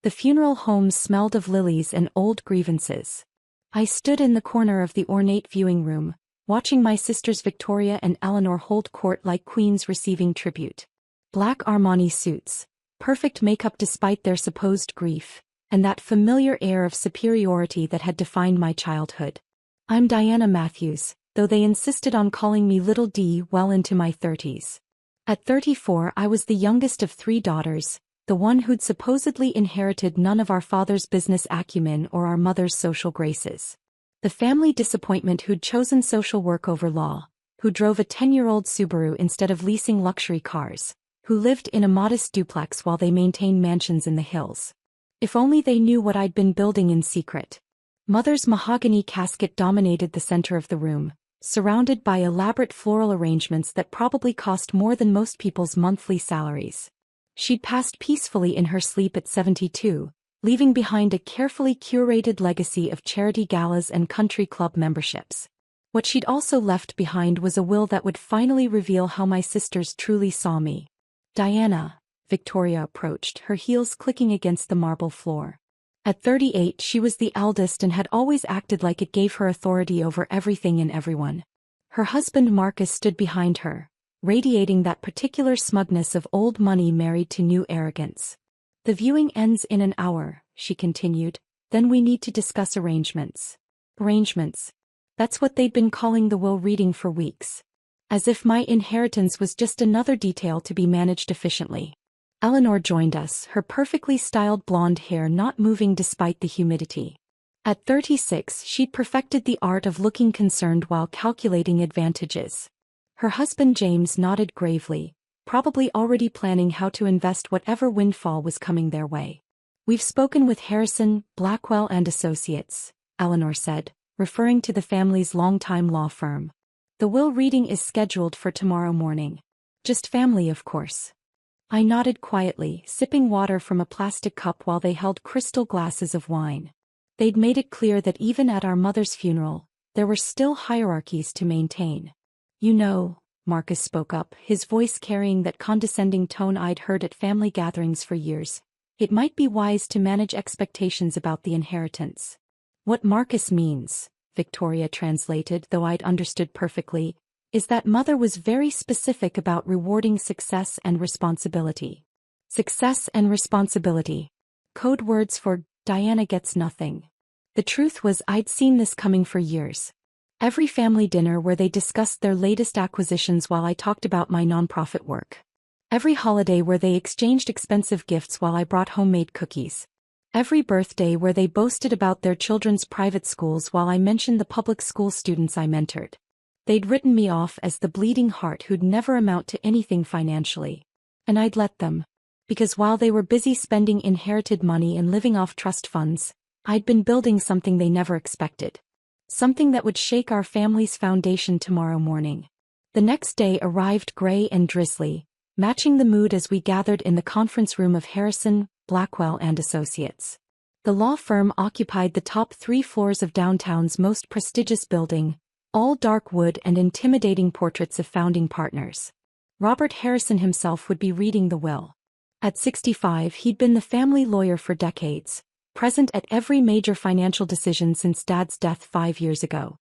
The funeral home smelled of lilies and old grievances. I stood in the corner of the ornate viewing room, watching my sisters Victoria and Eleanor hold court like queens receiving tribute. Black Armani suits, perfect makeup despite their supposed grief, and that familiar air of superiority that had defined my childhood. I'm Diana Matthews, though they insisted on calling me Little D well into my 30s. At 34 I was the youngest of 3 daughters, the one who'd supposedly inherited none of our father's business acumen or our mother's social graces. The family disappointment who'd chosen social work over law, who drove a 10-year-old Subaru instead of leasing luxury cars, who lived in a modest duplex while they maintained mansions in the hills. If only they knew what I'd been building in secret. Mother's mahogany casket dominated the center of the room, surrounded by elaborate floral arrangements that probably cost more than most people's monthly salaries. She'd passed peacefully in her sleep at 72, leaving behind a carefully curated legacy of charity galas and country club memberships. What she'd also left behind was a will that would finally reveal how my sisters truly saw me. Diana, Victoria approached, her heels clicking against the marble floor. At 38 she was the eldest and had always acted like it gave her authority over everything and everyone. Her husband Marcus stood behind her, radiating that particular smugness of old money married to new arrogance. The viewing ends in an hour, she continued, then we need to discuss arrangements. Arrangements. That's what they'd been calling the will reading for weeks. As if my inheritance was just another detail to be managed efficiently. Eleanor joined us, her perfectly styled blonde hair not moving despite the humidity. At 36 she'd perfected the art of looking concerned while calculating advantages. Her husband James nodded gravely, probably already planning how to invest whatever windfall was coming their way. We've spoken with Harrison, Blackwell and Associates, Eleanor said, referring to the family's longtime law firm. The will reading is scheduled for tomorrow morning. Just family, of course. I nodded quietly, sipping water from a plastic cup while they held crystal glasses of wine. They'd made it clear that even at our mother's funeral, there were still hierarchies to maintain. You know, Marcus spoke up, his voice carrying that condescending tone I'd heard at family gatherings for years. It might be wise to manage expectations about the inheritance. What Marcus means, Victoria translated, though I'd understood perfectly, is that mother was very specific about rewarding success and responsibility. Success and responsibility. Code words for Diana gets nothing. The truth was I'd seen this coming for years. Every family dinner where they discussed their latest acquisitions while I talked about my nonprofit work. Every holiday where they exchanged expensive gifts while I brought homemade cookies. Every birthday where they boasted about their children's private schools while I mentioned the public school students I mentored. They'd written me off as the bleeding heart who'd never amount to anything financially. And I'd let them. Because while they were busy spending inherited money and living off trust funds, I'd been building something they never expected. Something that would shake our family's foundation tomorrow morning. The next day arrived gray and drizzly, matching the mood as we gathered in the conference room of Harrison, Blackwell and Associates. The law firm occupied the top 3 floors of downtown's most prestigious building, all dark wood and intimidating portraits of founding partners. Robert Harrison himself would be reading the will. At 65 he'd been the family lawyer for decades, present at every major financial decision since Dad's death 5 years ago.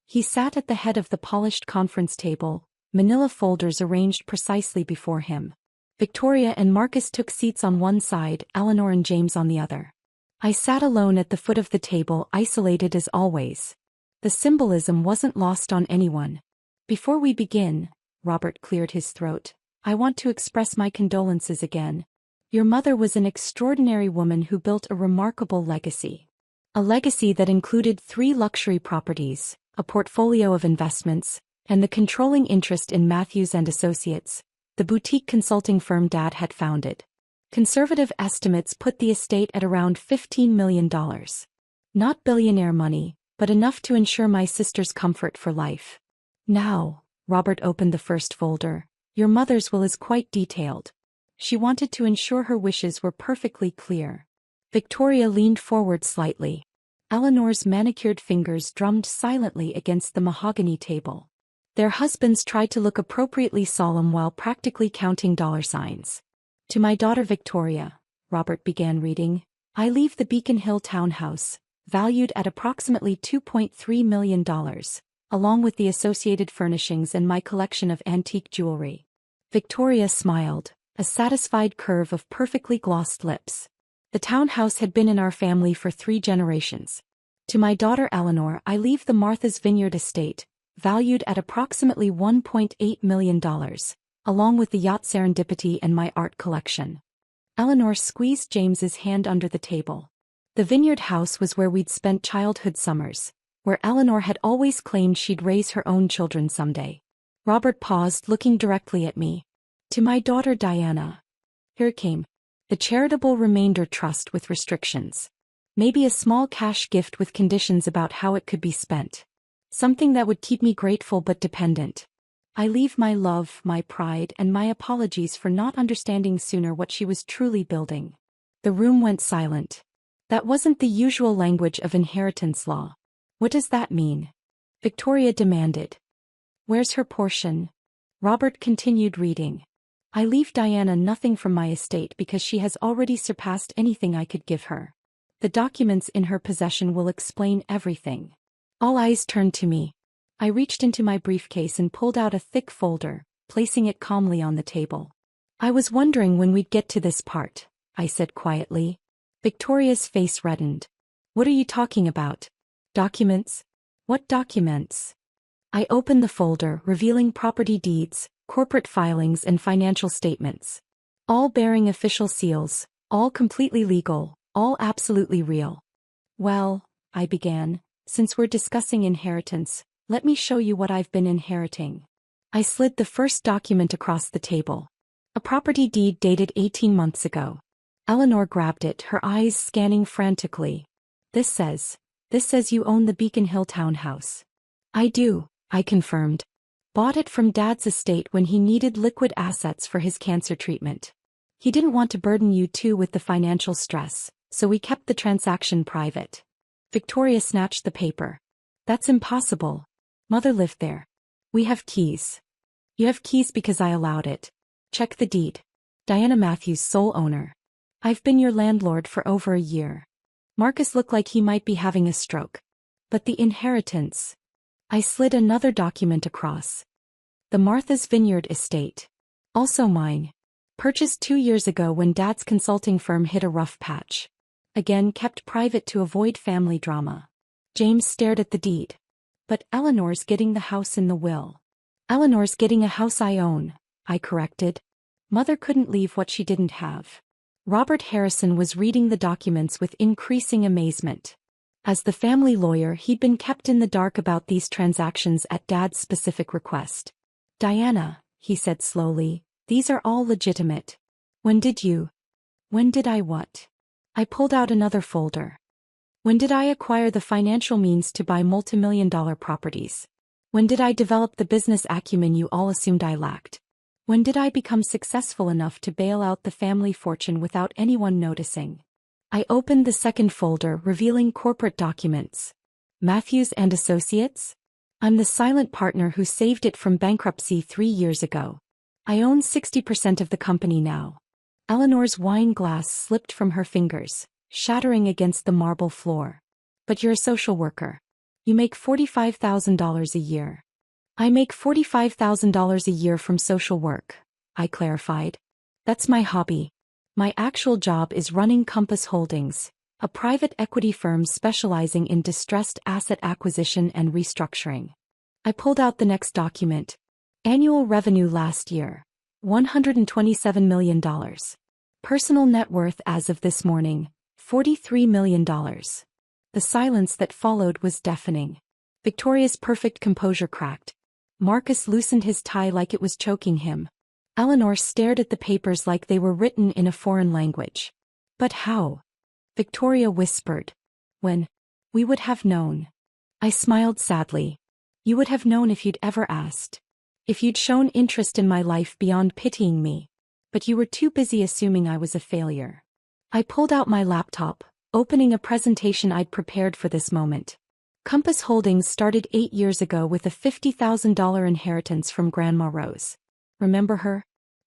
He sat at the head of the polished conference table, manila folders arranged precisely before him. Victoria and Marcus took seats on one side, Eleanor and James on the other. I sat alone at the foot of the table, isolated as always. The symbolism wasn't lost on anyone. Before we begin, Robert cleared his throat, I want to express my condolences again. Your mother was an extraordinary woman who built a remarkable legacy. A legacy that included 3 luxury properties, a portfolio of investments, and the controlling interest in Matthews and Associates, the boutique consulting firm Dad had founded. Conservative estimates put the estate at around $15 million. Not billionaire money, but enough to ensure my sister's comfort for life. Now, Robert opened the first folder, your mother's will is quite detailed. She wanted to ensure her wishes were perfectly clear. Victoria leaned forward slightly. Eleanor's manicured fingers drummed silently against the mahogany table. Their husbands tried to look appropriately solemn while practically counting dollar signs. To my daughter Victoria, Robert began reading, I leave the Beacon Hill townhouse, valued at approximately $2.3 million, along with the associated furnishings and my collection of antique jewelry. Victoria smiled, a satisfied curve of perfectly glossed lips. The townhouse had been in our family for 3 generations. To my daughter Eleanor, I leave the Martha's Vineyard estate, valued at approximately $1.8 million, along with the yacht Serendipity and my art collection. Eleanor squeezed James's hand under the table. The Vineyard house was where we'd spent childhood summers, where Eleanor had always claimed she'd raise her own children someday. Robert paused, looking directly at me. To my daughter Diana. Here it came. The charitable remainder trust with restrictions. Maybe a small cash gift with conditions about how it could be spent. Something that would keep me grateful but dependent. I leave my love, my pride, and my apologies for not understanding sooner what she was truly building. The room went silent. That wasn't the usual language of inheritance law. What does that mean? Victoria demanded. Where's her portion? Robert continued reading. I leave Diana nothing from my estate because she has already surpassed anything I could give her. The documents in her possession will explain everything. All eyes turned to me. I reached into my briefcase and pulled out a thick folder, placing it calmly on the table. I was wondering when we'd get to this part, I said quietly. Victoria's face reddened. What are you talking about? Documents? What documents? I opened the folder, revealing property deeds, corporate filings, and financial statements. All bearing official seals, all completely legal, all absolutely real. Well, I began, since we're discussing inheritance, let me show you what I've been inheriting. I slid the first document across the table. A property deed dated 18 months ago. Eleanor grabbed it, her eyes scanning frantically. This says you own the Beacon Hill townhouse. I do, I confirmed. Bought it from Dad's estate when he needed liquid assets for his cancer treatment. He didn't want to burden you two with the financial stress, so we kept the transaction private. Victoria snatched the paper. That's impossible. Mother lived there. We have keys. You have keys because I allowed it. Check the deed. Diana Matthews, sole owner. I've been your landlord for over a year. Marcus looked like he might be having a stroke. But the inheritance. I slid another document across. The Martha's Vineyard estate. Also mine. Purchased 2 years ago when Dad's consulting firm hit a rough patch. Again kept private to avoid family drama. James stared at the deed. But Eleanor's getting the house in the will. Eleanor's getting a house I own, I corrected. Mother couldn't leave what she didn't have. Robert Harrison was reading the documents with increasing amazement. As the family lawyer, he'd been kept in the dark about these transactions at Dad's specific request. Diana, he said slowly, these are all legitimate. When did I what? I pulled out another folder. When did I acquire the financial means to buy multimillion-dollar properties? When did I develop the business acumen you all assumed I lacked? When did I become successful enough to bail out the family fortune without anyone noticing? I opened the second folder, revealing corporate documents. Matthews and Associates? I'm the silent partner who saved it from bankruptcy 3 years ago. I own 60% of the company now. Eleanor's wine glass slipped from her fingers, shattering against the marble floor. But you're a social worker. You make $45,000 a year. I make $45,000 a year from social work, I clarified. That's my hobby. My actual job is running Compass Holdings, a private equity firm specializing in distressed asset acquisition and restructuring. I pulled out the next document. Annual revenue last year, $127 million. Personal net worth as of this morning, $43 million. The silence that followed was deafening. Victoria's perfect composure cracked. Marcus loosened his tie like it was choking him. Eleanor stared at the papers like they were written in a foreign language. But how? Victoria whispered. When? We would have known. I smiled sadly. You would have known if you'd ever asked. If you'd shown interest in my life beyond pitying me. But you were too busy assuming I was a failure. I pulled out my laptop, opening a presentation I'd prepared for this moment. Compass Holdings started 8 years ago with a $50,000 inheritance from Grandma Rose. Remember her?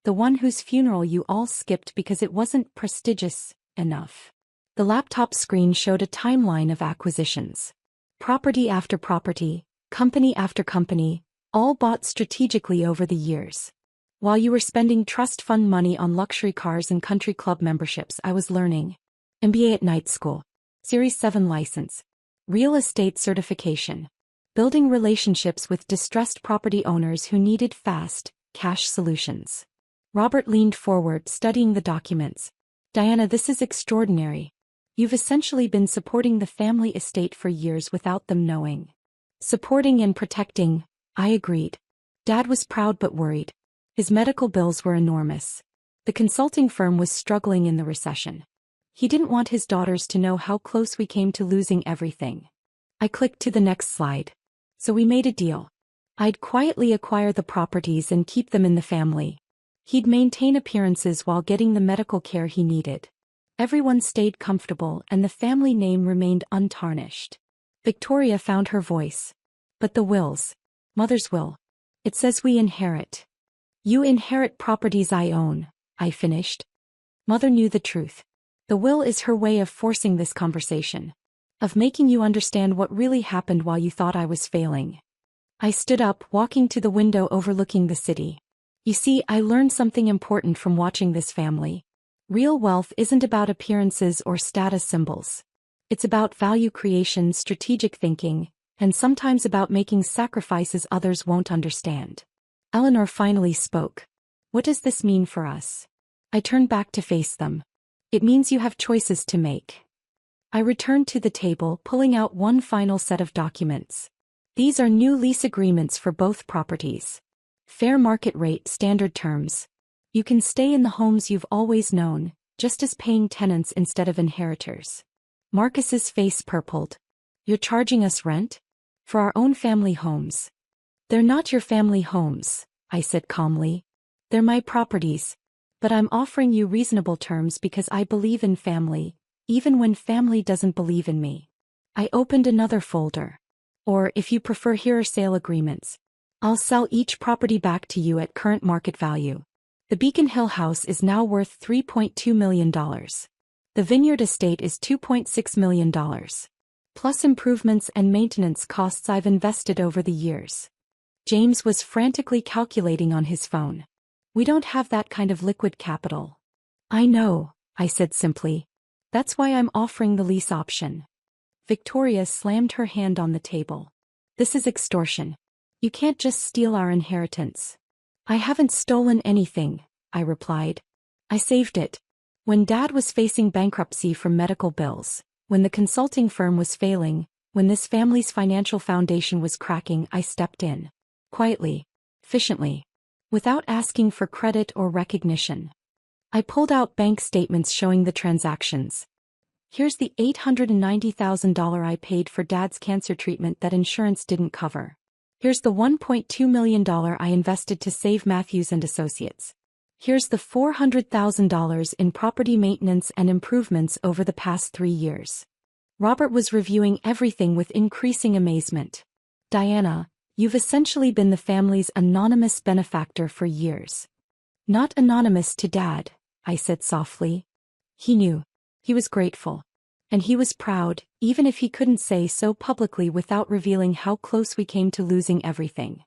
The one whose funeral you all skipped because it wasn't prestigious enough. The laptop screen showed a timeline of acquisitions. Property after property, company after company, all bought strategically over the years. While you were spending trust fund money on luxury cars and country club memberships, I was learning. MBA at night school. Series 7 license. Real estate certification. Building relationships with distressed property owners who needed fast, cash solutions. Robert leaned forward, studying the documents. Diana, this is extraordinary. You've essentially been supporting the family estate for years without them knowing. Supporting and protecting, I agreed. Dad was proud but worried. His medical bills were enormous. The consulting firm was struggling in the recession. He didn't want his daughters to know how close we came to losing everything. I clicked to the next slide. So we made a deal. I'd quietly acquire the properties and keep them in the family. He'd maintain appearances while getting the medical care he needed. Everyone stayed comfortable and the family name remained untarnished. Victoria found her voice. But the wills. Mother's will. It says we inherit. You inherit properties I own, I finished. Mother knew the truth. The will is her way of forcing this conversation. Of making you understand what really happened while you thought I was failing. I stood up, walking to the window overlooking the city. You see, I learned something important from watching this family. Real wealth isn't about appearances or status symbols. It's about value creation, strategic thinking, and sometimes about making sacrifices others won't understand. Eleanor finally spoke. What does this mean for us? I turned back to face them. It means you have choices to make. I returned to the table, pulling out one final set of documents. These are new lease agreements for both properties. Fair market rate, standard terms. You can stay in the homes you've always known, just as paying tenants instead of inheritors. Marcus's face purpled. You're charging us rent? For our own family homes. They're not your family homes, I said calmly. They're my properties. But I'm offering you reasonable terms because I believe in family, even when family doesn't believe in me. I opened another folder. Or, if you prefer, here are sale agreements. I'll sell each property back to you at current market value. The Beacon Hill house is now worth $3.2 million. The Vineyard estate is $2.6 million. Plus improvements and maintenance costs I've invested over the years. James was frantically calculating on his phone. We don't have that kind of liquid capital. I know, I said simply. That's why I'm offering the lease option. Victoria slammed her hand on the table. This is extortion. You can't just steal our inheritance. I haven't stolen anything, I replied. I saved it. When Dad was facing bankruptcy from medical bills, when the consulting firm was failing, when this family's financial foundation was cracking, I stepped in. Quietly. Efficiently. Without asking for credit or recognition. I pulled out bank statements showing the transactions. Here's the $890,000 I paid for Dad's cancer treatment that insurance didn't cover. Here's the $1.2 million I invested to save Matthews and Associates. Here's the $400,000 in property maintenance and improvements over the past 3 years. Robert was reviewing everything with increasing amazement. Diana, you've essentially been the family's anonymous benefactor for years. Not anonymous to Dad, I said softly. He knew. He was grateful. And he was proud, even if he couldn't say so publicly without revealing how close we came to losing everything.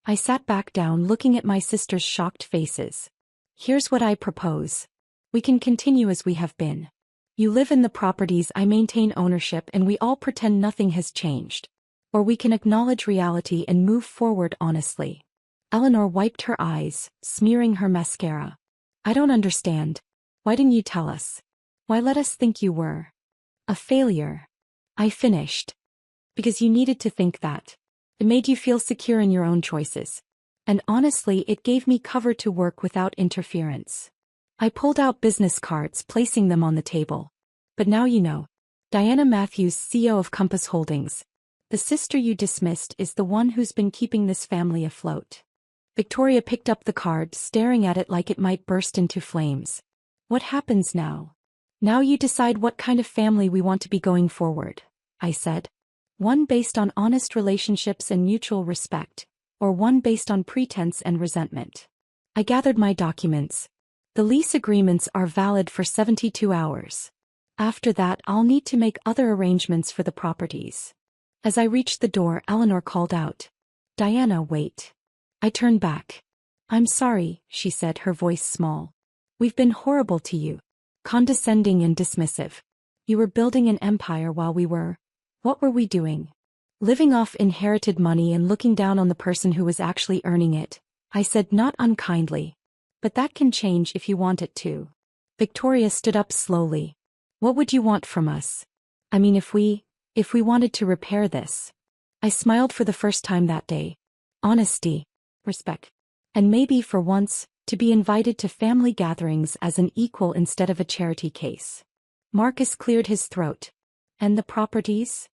I sat back down looking at my sister's shocked faces. Here's what I propose. We can continue as we have been. You live in the properties, I maintain ownership, and we all pretend nothing has changed. Or we can acknowledge reality and move forward honestly. Eleanor wiped her eyes, smearing her mascara. I don't understand. Why didn't you tell us? Why let us think you were a failure? I finished. Because you needed to think that. It made you feel secure in your own choices. And honestly, it gave me cover to work without interference. I pulled out business cards, placing them on the table. But now you know. Diana Matthews, CEO of Compass Holdings. The sister you dismissed is the one who's been keeping this family afloat. Victoria picked up the card, staring at it like it might burst into flames. What happens now? Now you decide what kind of family we want to be going forward, I said. One based on honest relationships and mutual respect, or one based on pretense and resentment. I gathered my documents. The lease agreements are valid for 72 hours. After that, I'll need to make other arrangements for the properties. As I reached the door, Eleanor called out, "Diana, wait." I turned back. "I'm sorry," she said, her voice small. "We've been horrible to you. Condescending and dismissive. You were building an empire while we were— what were we doing? Living off inherited money and looking down on the person who was actually earning it," I said, not unkindly. "But that can change if you want it to." Victoria stood up slowly. "What would you want from us? I mean, if we wanted to repair this." I smiled for the first time that day. Honesty. Respect. And maybe, for once, to be invited to family gatherings as an equal instead of a charity case. Marcus cleared his throat. "And the properties?"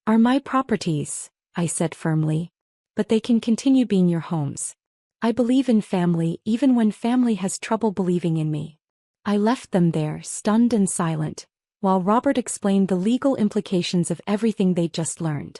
"Are my properties," I said firmly. "But they can continue being your homes. I believe in family even when family has trouble believing in me." I left them there, stunned and silent, while Robert explained the legal implications of everything they'd just learned.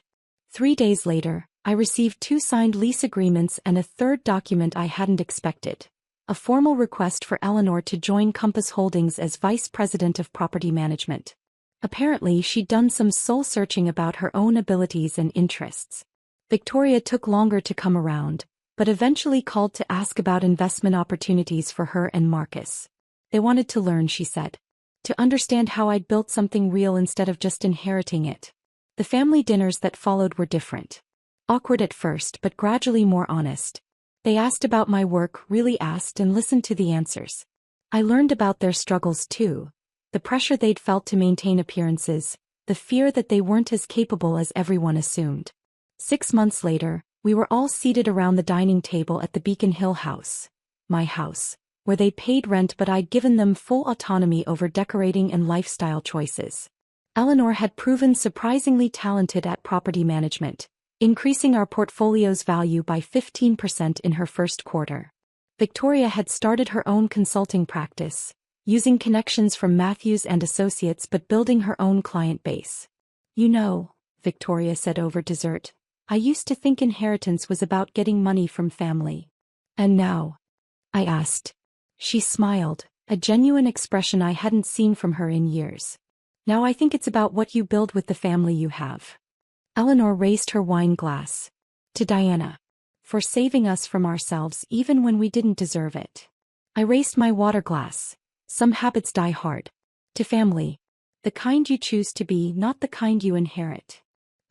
3 days later, I received 2 signed lease agreements and a third document I hadn't expected: a formal request for Eleanor to join Compass Holdings as Vice President of Property Management. Apparently, she'd done some soul-searching about her own abilities and interests. Victoria took longer to come around, but eventually called to ask about investment opportunities for her and Marcus. They wanted to learn, she said. To understand how I'd built something real instead of just inheriting it. The family dinners that followed were different. Awkward at first, but gradually more honest. They asked about my work, really asked, and listened to the answers. I learned about their struggles too. The pressure they'd felt to maintain appearances, the fear that they weren't as capable as everyone assumed. 6 months later, we were all seated around the dining table at the Beacon Hill house, my house, where they'd paid rent but I'd given them full autonomy over decorating and lifestyle choices. Eleanor had proven surprisingly talented at property management, increasing our portfolio's value by 15% in her first quarter. Victoria had started her own consulting practice, using connections from Matthews and Associates but building her own client base. "You know," Victoria said over dessert, "I used to think inheritance was about getting money from family." "And now?" I asked. She smiled, a genuine expression I hadn't seen from her in years. "Now I think it's about what you build with the family you have." Eleanor raised her wine glass. "To Diana. For saving us from ourselves even when we didn't deserve it." I raised my water glass. "Some habits die hard. To family. The kind you choose to be, not the kind you inherit."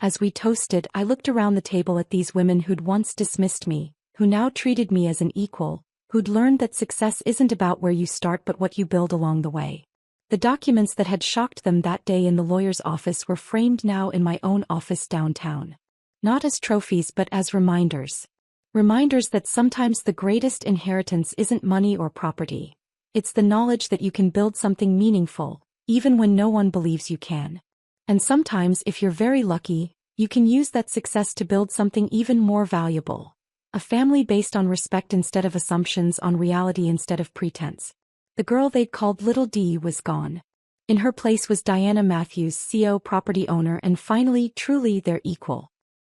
As we toasted, I looked around the table at these women who'd once dismissed me, who now treated me as an equal, who'd learned that success isn't about where you start but what you build along the way. The documents that had shocked them that day in the lawyer's office were framed now in my own office downtown. Not as trophies but as reminders. Reminders that sometimes the greatest inheritance isn't money or property. It's the knowledge that you can build something meaningful, even when no one believes you can. And sometimes, if you're very lucky, you can use that success to build something even more valuable. A family based on respect instead of assumptions, on reality instead of pretense. The girl they'd called Little D was gone. In her place was Diana Matthews, CEO, property owner, and finally, truly their equal.